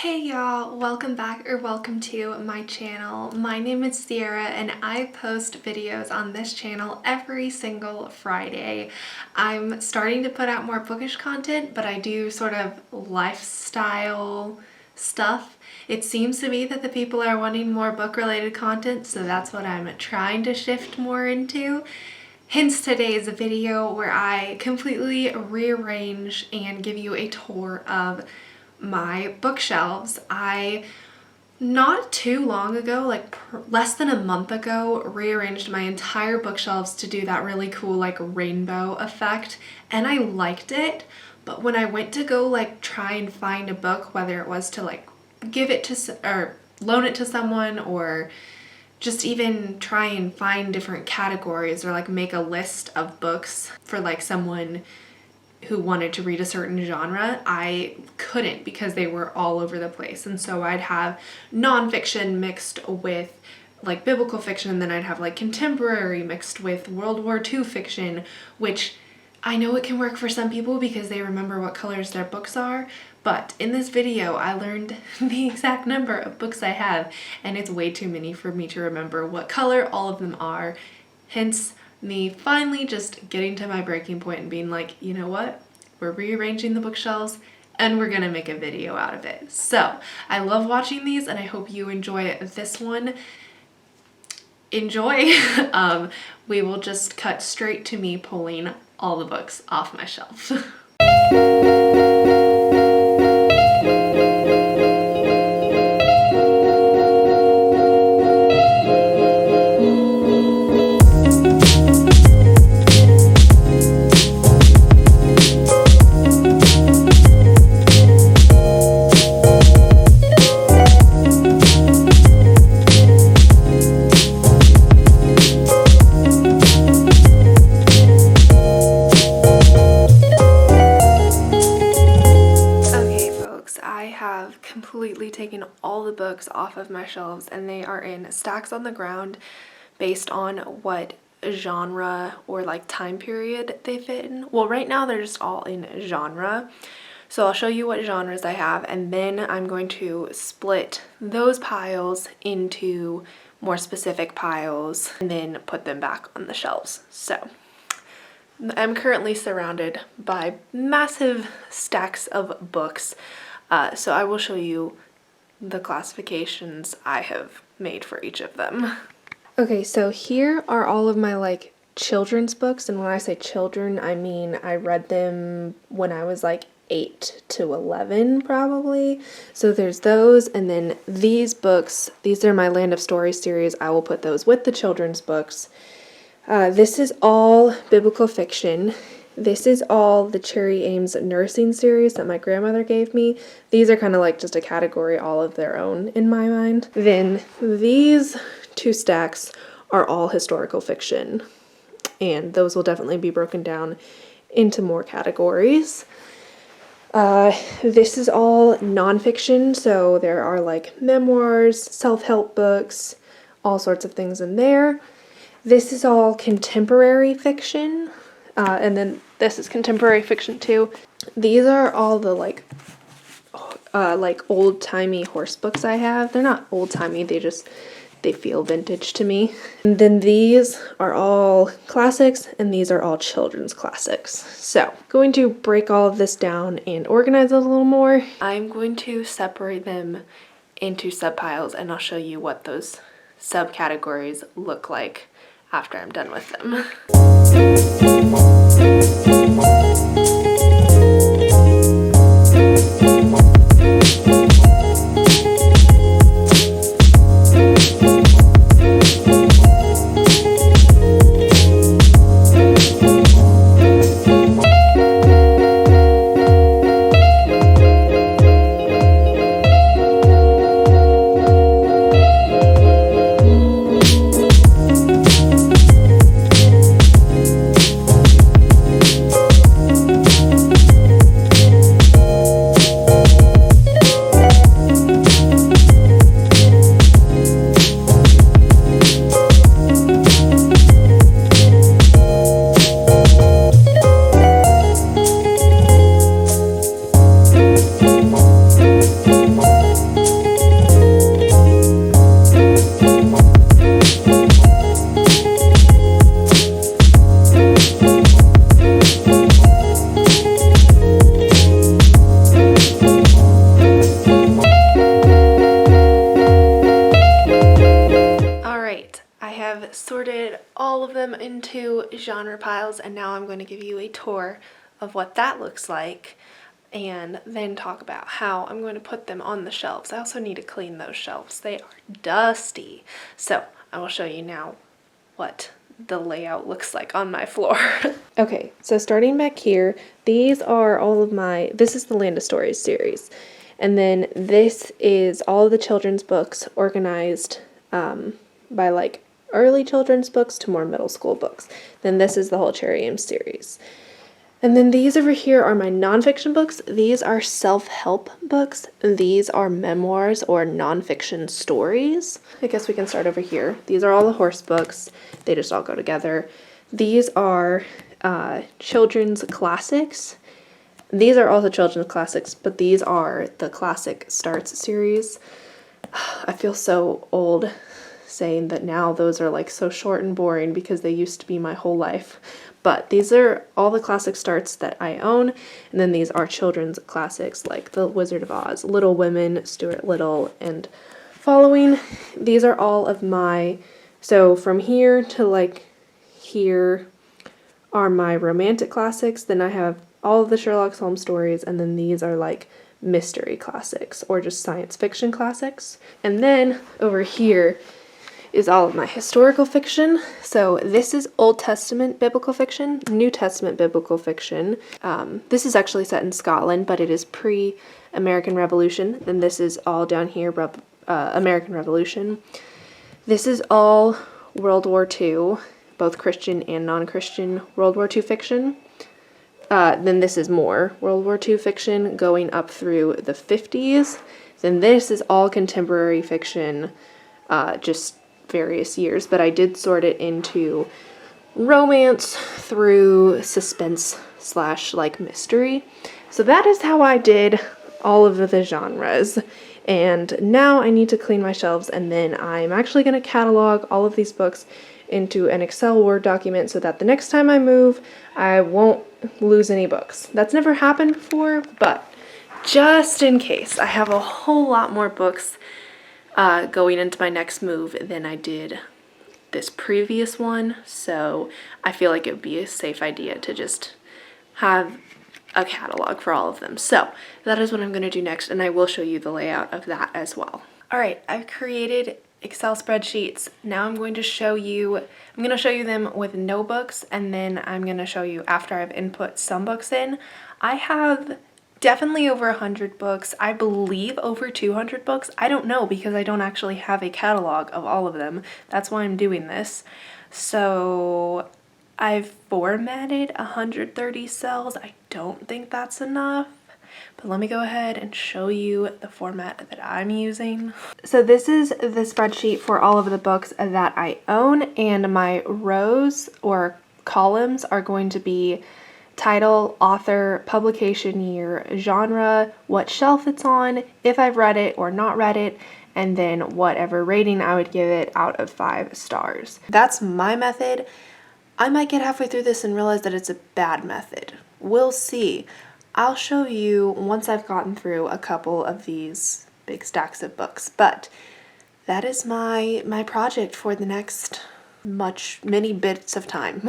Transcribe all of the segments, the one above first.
Hey y'all, welcome back or welcome to my channel. My name is Sierra and I post videos on this channel every single Friday. I'm starting to put out more bookish content, but I do sort of lifestyle stuff. It seems to be that the people are wanting more book related content, so that's what I'm trying to shift more into. Hence today's video where I completely rearrange and give you a tour of my bookshelves. I not too long ago, like less than a month ago, rearranged my entire bookshelves to do that really cool like rainbow effect, and I liked it. But when I went to go like try and find a book, whether it was to like give it to or loan it to someone, or just even try and find different categories, or like make a list of books for like someone who wanted to read a certain genre, I couldn't because they were all over the place. And so I'd have nonfiction mixed with like biblical fiction, and then I'd have like contemporary mixed with World War II fiction, which I know it can work for some people because they remember what colors their books are, but in this video I learned the exact number of books I have, and it's way too many for me to remember what color all of them are. Hence me finally just getting to my breaking point and being like, you know what? We're rearranging the bookshelves and we're gonna make a video out of it. So I love watching these and I hope you enjoy this one. Enjoy. We will just cut straight to me pulling all the books off my shelf. Completely taken all the books off of my shelves, and they are in stacks on the ground based on what genre or like time period they fit in. Well, right now they're just all in genre, so I'll show you what genres I have, and then I'm going to split those piles into more specific piles and then put them back on the shelves. So I'm currently surrounded by massive stacks of books. So I will show you the classifications I have made for each of them. Okay, so here are all of my like children's books, and when I say children, I mean I read them when I was like 8 to 11 probably. So there's those, and then these books, these are my Land of Stories series. I will put those with the children's books. This is all biblical fiction. This is all the Cherry Ames nursing series that my grandmother gave me. These are kind of like just a category all of their own in my mind. Then these two stacks are all historical fiction, and those will definitely be broken down into more categories. This is all nonfiction, so there are like memoirs, self-help books, all sorts of things in there. This is all contemporary fiction. And then this is contemporary fiction too. These are all the like old-timey horse books I have. They're not old-timey, they feel vintage to me. And then these are all classics, and these are all children's classics. So, going to break all of this down and organize it a little more. I'm going to separate them into subpiles, and I'll show you what those subcategories look like after I'm done with them. sorted all of them into genre piles, and now I'm going to give you a tour of what that looks like and then talk about how I'm going to put them on the shelves. I also need to clean those shelves. They are dusty. So I will show you now what the layout looks like on my floor. Okay, so starting back here, these are all of this is the Land of Stories series. And then this is all of the children's books organized by like early children's books to more middle school books. Then this is the whole Cherry M series. And then these over here are my nonfiction books. These are self-help books. These are memoirs or nonfiction stories. I guess we can start over here. These are all the horse books. They just all go together. These are children's classics. These are also children's classics, but these are the Classic Starts series. I feel so old saying that now. Those are like so short and boring because they used to be my whole life. But these are all the Classic Starts that I own, and then these are children's classics like The Wizard of Oz, Little Women, Stuart Little, and following. These are all of so from here to like here are my romantic classics. Then I have all of the Sherlock Holmes stories, and then these are like mystery classics or just science fiction classics. And then over here is all of my historical fiction. So this is Old Testament biblical fiction, New Testament biblical fiction. This is actually set in Scotland, but it is pre-American Revolution. Then this is all down here, American Revolution. This is all World War II, both Christian and non-Christian World War II fiction. Then this is more World War II fiction going up through the 50s. Then this is all contemporary fiction, just various years, but I did sort it into romance through suspense / like mystery. So that is how I did all of the genres. And now I need to clean my shelves, and then I'm actually going to catalog all of these books into an Excel Word document so that the next time I move, I won't lose any books. That's never happened before, but just in case, I have a whole lot more books going into my next move than I did this previous one, so I feel like it would be a safe idea to just have a catalog for all of them. So that is what I'm going to do next, and I will show you the layout of that as well. Alright, I've created Excel spreadsheets. Now I'm going to show you them with no books, and then I'm going to show you after I've input some books in. I have definitely over 100 books. I believe over 200 books. I don't know because I don't actually have a catalog of all of them. That's why I'm doing this. So I've formatted 130 cells. I don't think that's enough, but let me go ahead and show you the format that I'm using. So this is the spreadsheet for all of the books that I own, and my rows or columns are going to be title, author, publication year, genre, what shelf it's on, if I've read it or not read it, and then whatever rating I would give it out of 5 stars. That's my method. I might get halfway through this and realize that it's a bad method. We'll see. I'll show you once I've gotten through a couple of these big stacks of books, but that is my project for the next many bits of time.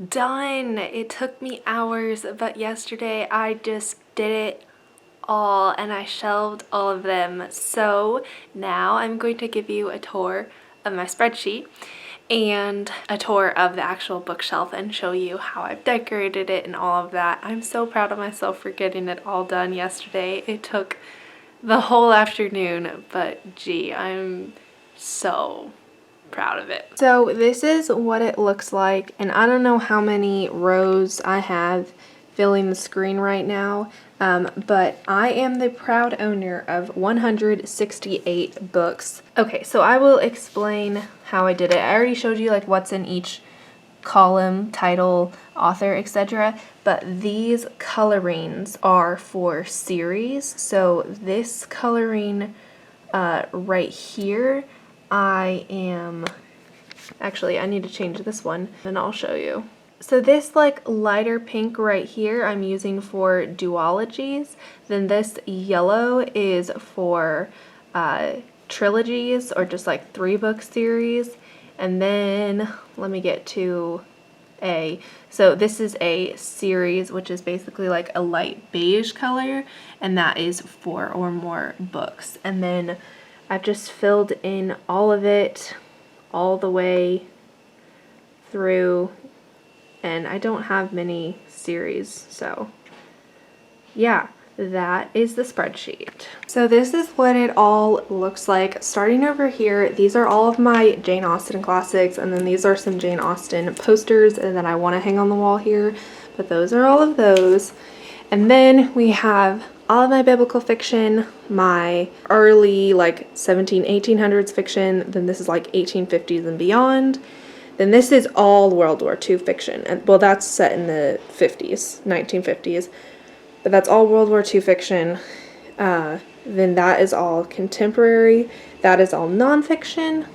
Done. It took me hours, but yesterday I just did it all and I shelved all of them. So now I'm going to give you a tour of my spreadsheet and a tour of the actual bookshelf and show you how I've decorated it and all of that. I'm so proud of myself for getting it all done yesterday. It took the whole afternoon, but gee, I'm so proud of it. So this is what it looks like, and I don't know how many rows I have filling the screen right now, but I am the proud owner of 168 books. Okay, so I will explain how I did it. I already showed you like what's in each column, title, author, etc. But these colorings are for series. So this coloring right here, actually I need to change this one and I'll show you. So this like lighter pink right here I'm using for duologies. Then this yellow is for trilogies or just like 3-book series. And then let me get to so this is a series, which is basically like a light beige color, and that is 4 or more books. And then I've just filled in all of it all the way through, and I don't have many series, so yeah. That is the spreadsheet. So this is what it all looks like. Starting over here, these are all of my Jane Austen classics, and then these are some Jane Austen posters and that I want to hang on the wall here, but those are all of those. And then we have all of my biblical fiction, my early like 1800s fiction, then this is like 1850s and beyond. Then this is all World War II fiction, and well, that's set in the 50s, 1950s. But that's all World War II fiction. Then that is all contemporary. That is all nonfiction.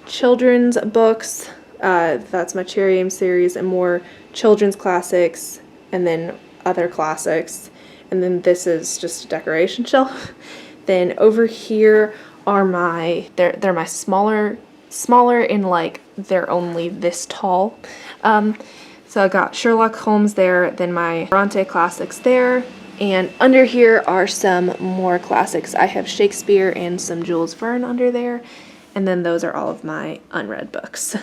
Children's books. That's my Cherry Aim series and more children's classics. And then other classics. And then this is just a decoration shelf. Then over here are they're my smaller in like they're only this tall. So I got Sherlock Holmes there, then my Bronte classics there, and under here are some more classics. I have Shakespeare and some Jules Verne under there, and then those are all of my unread books.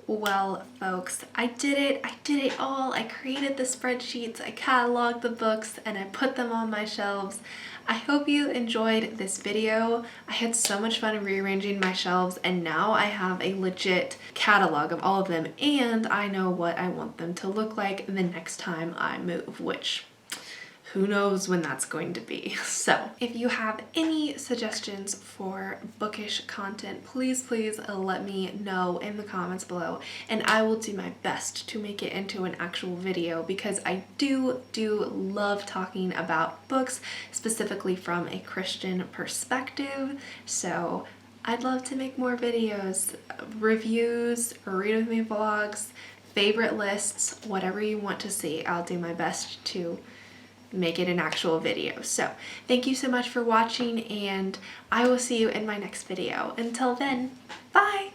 Well, folks, I did it all. I created the spreadsheets, I cataloged the books, and I put them on my shelves. I hope you enjoyed this video. I had so much fun rearranging my shelves, and now I have a legit catalog of all of them, and I know what I want them to look like the next time I move, which who knows when that's going to be. So if you have any suggestions for bookish content, please let me know in the comments below, and I will do my best to make it into an actual video, because I do love talking about books, specifically from a Christian perspective. So I'd love to make more videos, reviews, read with me vlogs, favorite lists, whatever you want to see. I'll do my best to make it an actual video. So thank you so much for watching, and I will see you in my next video. Until then, bye!